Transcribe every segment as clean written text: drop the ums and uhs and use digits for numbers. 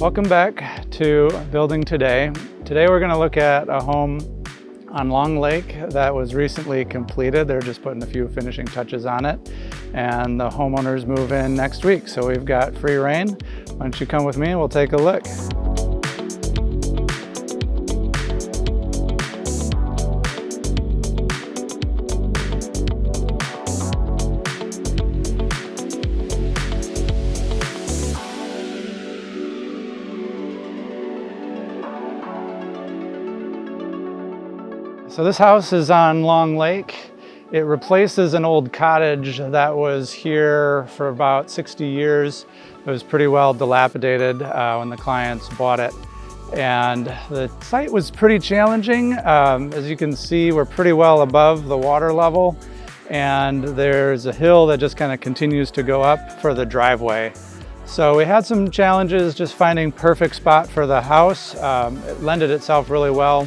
Welcome back to Building Today. Today we're going to look at a home on Long Lake that was recently completed. They're just putting a few finishing touches on it, and the homeowners move in next week. So we've got free reign. Why don't you come with me and we'll take a look. So this house is on Long Lake. It replaces an old cottage that was here for about 60 years. It was pretty well dilapidated when the clients bought it. And the site was pretty challenging. As you can see, we're pretty well above the water level. And there's a hill that just kind of continues to go up for the driveway. So we had some challenges just finding perfect spot for the house. It lended itself really well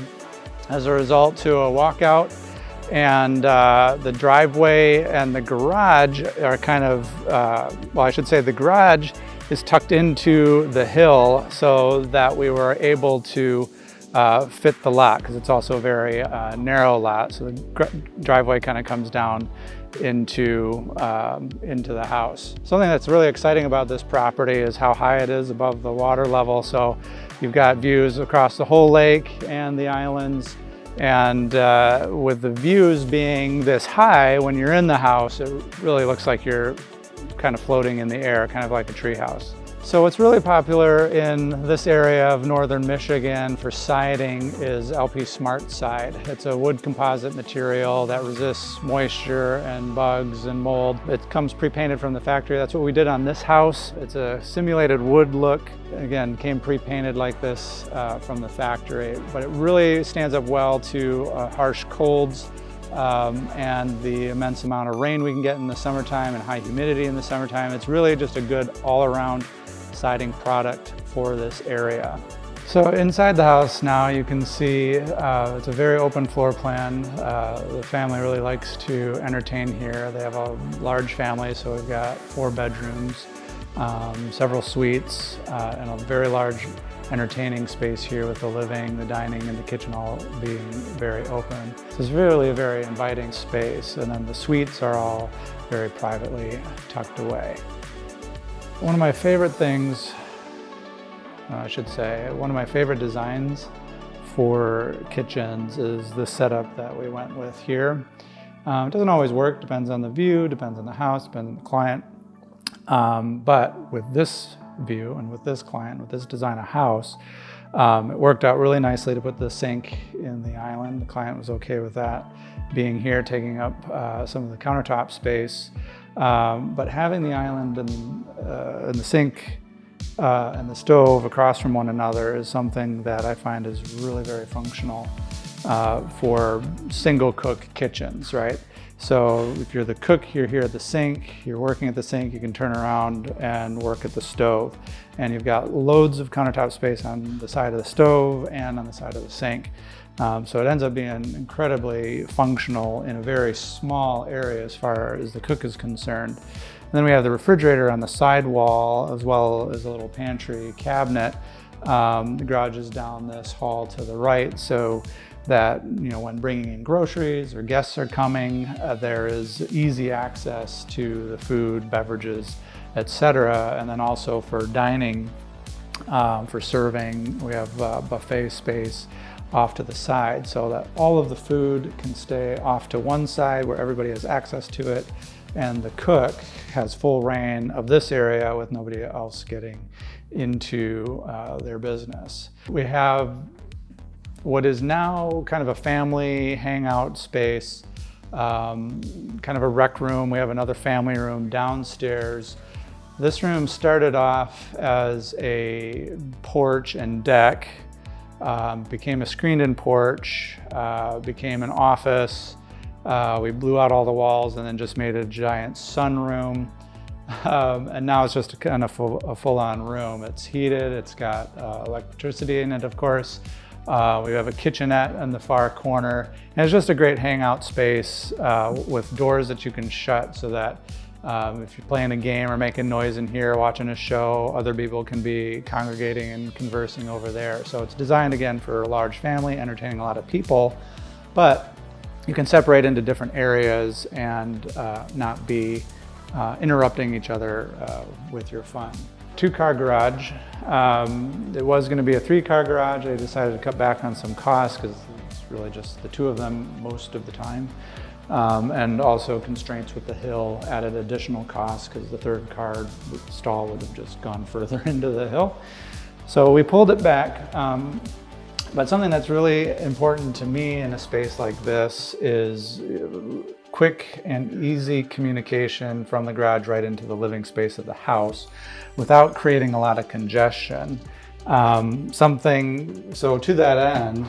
as a result to a walkout, and the driveway and the garage are kind of, well, I should say the garage is tucked into the hill so that we were able to fit the lot, because it's also a very narrow lot. So the driveway kind of comes down into the house. Something that's really exciting about this property is how high it is above the water level. So you've got views across the whole lake and the islands. And with the views being this high, when you're in the house, it really looks like you're kind of floating in the air, kind of like a tree house. So what's really popular in this area of northern Michigan for siding is LP Smart Side. It's a wood composite material that resists moisture and bugs and mold. It comes pre-painted from the factory. That's what we did on this house. It's a simulated wood look. Again, came pre-painted like this from the factory, but it really stands up well to harsh colds and the immense amount of rain we can get in the summertime and high humidity in the summertime. It's really just a good all-around siding product for this area. So inside the house now you can see it's a very open floor plan. The family really likes to entertain here. They have a large family, so we've got 4 bedrooms, several suites, and a very large entertaining space here with the living, the dining, and the kitchen all being very open. So it's really a very inviting space, and then the suites are all very privately tucked away. One of my favorite things, one of my favorite designs for kitchens is the setup that we went with here. It doesn't always work, depends on the view, depends on the house, depends on the client. But with this view and with this client, with this design of house, it worked out really nicely to put the sink in the island. The client was okay with that being here, taking up some of the countertop space. But having the island and the sink and the stove across from one another is something that I find is really very functional for single cook kitchens, right? So if you're the cook, you're here at the sink, you're working at the sink, you can turn around and work at the stove. And you've got loads of countertop space on the side of the stove and on the side of the sink. So it ends up being incredibly functional in a very small area as far as the cook is concerned. And then we have the refrigerator on the side wall, as well as a little pantry cabinet. The garage is down this hall to the right, so that, you know, when bringing in groceries or guests are coming, there is easy access to the food, beverages, etc. And then also for dining, for serving, we have buffet space off to the side so that all of the food can stay off to one side where everybody has access to it, and the cook has full reign of this area with nobody else getting into their business. We have what is now kind of a family hangout space, kind of a rec room. We have another family room downstairs. This room started off as a porch and deck, became a screened-in porch, became an office. We blew out all the walls and then just made a giant sunroom. And now it's just kind of a full-on room. It's heated, it's got electricity in it, of course. We have a kitchenette in the far corner. And it's just a great hangout space with doors that you can shut so that If you're playing a game or making noise in here, watching a show, other people can be congregating and conversing over there. So it's designed again for a large family, entertaining a lot of people, but you can separate into different areas and not be interrupting each other with your fun. 2-car garage. It was going to be a 3-car garage. I decided to cut back on some costs because it's really just the 2 of them most of the time. And also constraints with the hill added additional costs because the 3rd car stall would have just gone further into the hill. So we pulled it back. But something that's really important to me in a space like this is quick and easy communication from the garage right into the living space of the house without creating a lot of congestion. So to that end,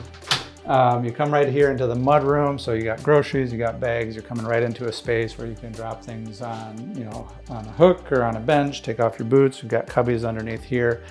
you come right here into the mudroom. So you got groceries, you got bags, you're coming right into a space where you can drop things on, on a hook or on a bench, take off your boots. We've got cubbies underneath here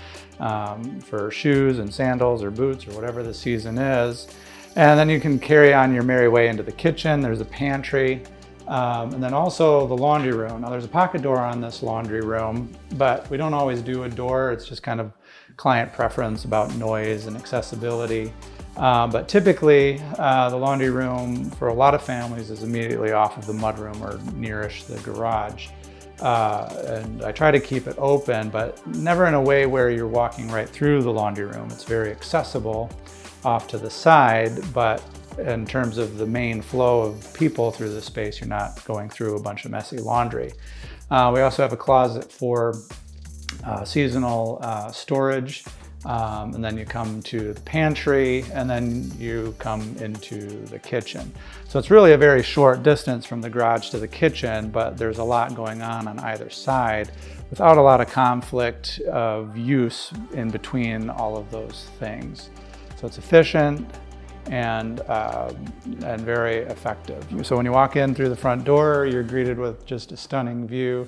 for shoes and sandals or boots or whatever the season is. And then you can carry on your merry way into the kitchen. There's a pantry, and then also the laundry room. Now there's a pocket door on this laundry room, but we don't always do a door. It's just kind of client preference about noise and accessibility. But typically, the laundry room for a lot of families is immediately off of the mudroom or nearish the garage. And I try to keep it open, but never in a way where you're walking right through the laundry room. It's very accessible off to the side, but in terms of the main flow of people through the space, you're not going through a bunch of messy laundry. We also have a closet for seasonal storage. And then you come to the pantry, and then you come into the kitchen. So it's really a very short distance from the garage to the kitchen, but there's a lot going on either side without a lot of conflict of use in between all of those things. So it's efficient and very effective. So when you walk in through the front door, you're greeted with just a stunning view.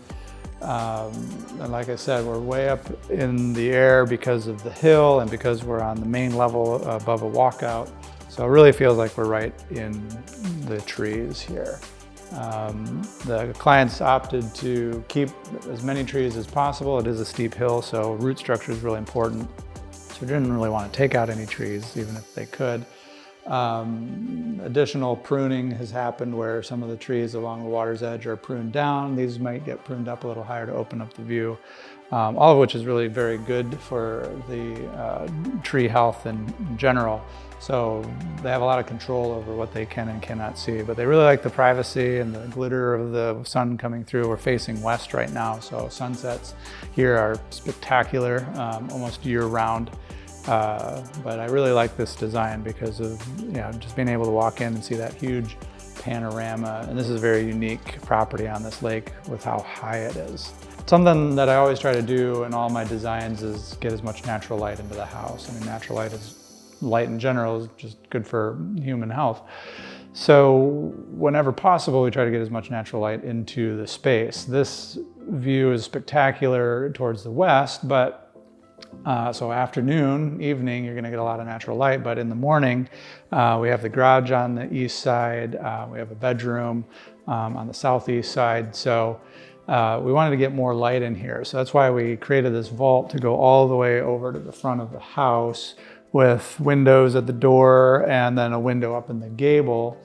And like I said, we're way up in the air because of the hill and because we're on the main level above a walkout. So it really feels like we're right in the trees here. The clients opted to keep as many trees as possible. It is a steep hill, so root structure is really important. So we didn't really want to take out any trees, even if they could. Additional pruning has happened where some of the trees along the water's edge are pruned down. These might get pruned up a little higher to open up the view, all of which is really very good for the tree health in general. So they have a lot of control over what they can and cannot see, but they really like the privacy and the glitter of the sun coming through. We're facing west right now, so sunsets here are spectacular, almost year-round. But I really like this design because of just being able to walk in and see that huge panorama. And this is a very unique property on this lake with how high it is. Something that I always try to do in all my designs is get as much natural light into the house. I mean, natural light in general is just good for human health. So whenever possible, we try to get as much natural light into the space. This view is spectacular towards the west, but so afternoon, evening, you're going to get a lot of natural light, but in the morning, we have the garage on the east side, we have a bedroom on the southeast side, so we wanted to get more light in here. So that's why we created this vault to go all the way over to the front of the house with windows at the door and then a window up in the gable,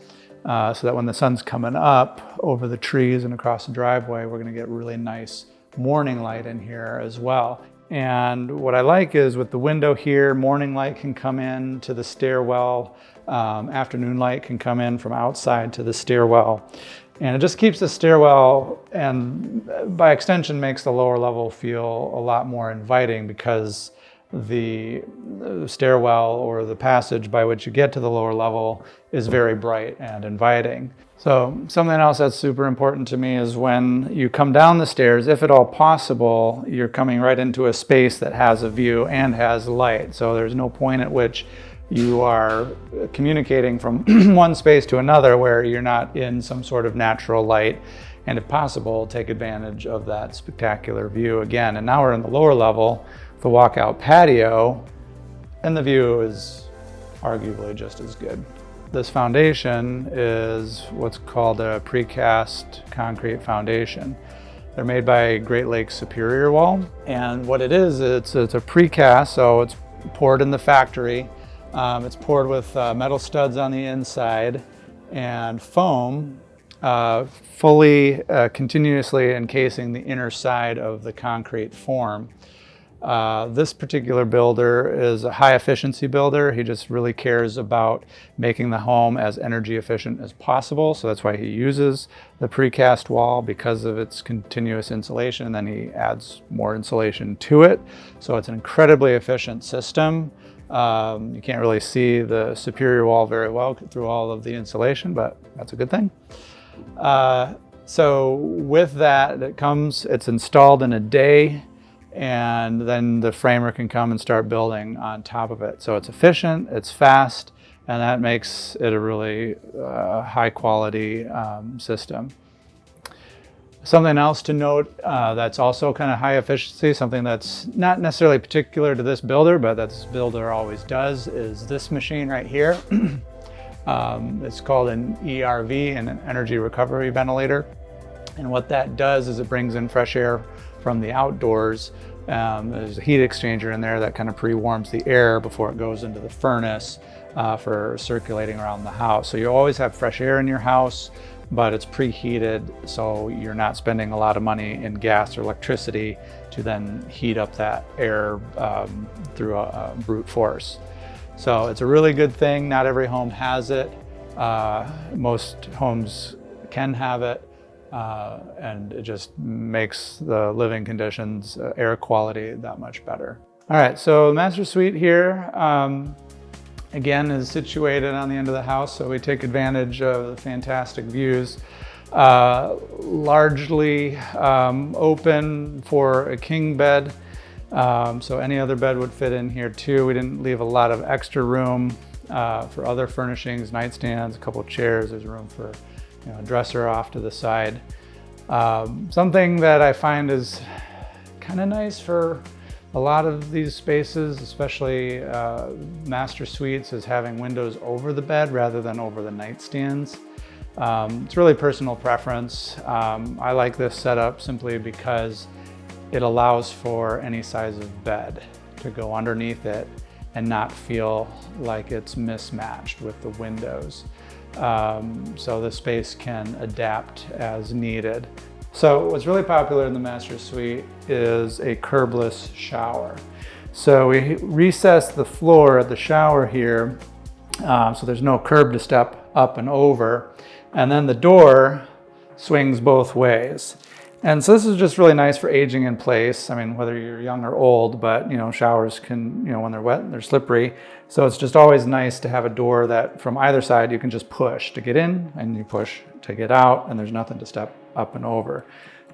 so that when the sun's coming up over the trees and across the driveway, we're going to get really nice morning light in here as well. And what I like is with the window here, morning light can come in to the stairwell, afternoon light can come in from outside to the stairwell. And it just keeps the stairwell, and by extension makes the lower level feel a lot more inviting because the stairwell or the passage by which you get to the lower level is very bright and inviting. So something else that's super important to me is when you come down the stairs, if at all possible, you're coming right into a space that has a view and has light. So there's no point at which you are communicating from one space to another where you're not in some sort of natural light. And if possible, take advantage of that spectacular view again. And now we're in the lower level, the walkout patio, and the view is arguably just as good. This foundation is what's called a precast concrete foundation. They're made by Great Lakes Superior Wall. And what it is, it's a precast, so it's poured in the factory. It's poured with metal studs on the inside and foam, fully continuously encasing the inner side of the concrete form. This particular builder is a high efficiency builder. He just really cares about making the home as energy efficient as possible. So that's why he uses the precast wall, because of its continuous insulation. And then he adds more insulation to it. So it's an incredibly efficient system. You can't really see the superior wall very well through all of the insulation, but that's a good thing. So with that, it's installed in a day, and then the framer can come and start building on top of it. So it's efficient, it's fast, and that makes it a really high quality system. Something else to note that's also kind of high efficiency, something that's not necessarily particular to this builder, but that this builder always does, is this machine right here. It's called an ERV, an energy recovery ventilator. And what that does is it brings in fresh air from the outdoors. There's a heat exchanger in there that kind of pre-warms the air before it goes into the furnace for circulating around the house. So you always have fresh air in your house, but it's preheated, so you're not spending a lot of money in gas or electricity to then heat up that air through a brute force. So it's a really good thing. Not every home has it. Most homes can have it. And it just makes the living conditions, air quality, that much better. All right, so the master suite here, again, is situated on the end of the house, so we take advantage of the fantastic views. Largely open for a king bed, so any other bed would fit in here too. We didn't leave a lot of extra room for other furnishings, nightstands, a couple of chairs. There's room for a dresser off to the side. Something that I find is kind of nice for a lot of these spaces, especially master suites, is having windows over the bed rather than over the nightstands. It's really personal preference. I like this setup simply because it allows for any size of bed to go underneath it and not feel like it's mismatched with the windows. So the space can adapt as needed. So what's really popular in the master suite is a curbless shower. So we recess the floor at the shower here, so there's no curb to step up and over. And then the door swings both ways. And so this is just really nice for aging in place. I mean, whether you're young or old, but showers can, when they're wet, they're slippery. So it's just always nice to have a door that from either side you can just push to get in and you push to get out, and there's nothing to step up and over.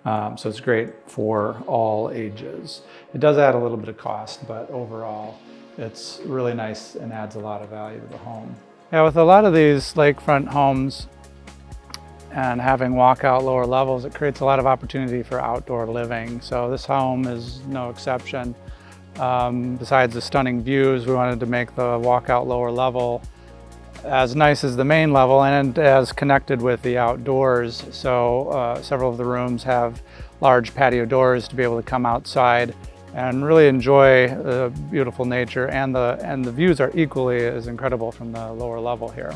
So it's great for all ages. It does add a little bit of cost, but overall it's really nice and adds a lot of value to the home. Yeah, with a lot of these lakefront homes and having walkout lower levels, it creates a lot of opportunity for outdoor living. So this home is no exception. Besides the stunning views, we wanted to make the walkout lower level as nice as the main level and as connected with the outdoors. So several of the rooms have large patio doors to be able to come outside and really enjoy the beautiful nature, and the views are equally as incredible from the lower level here.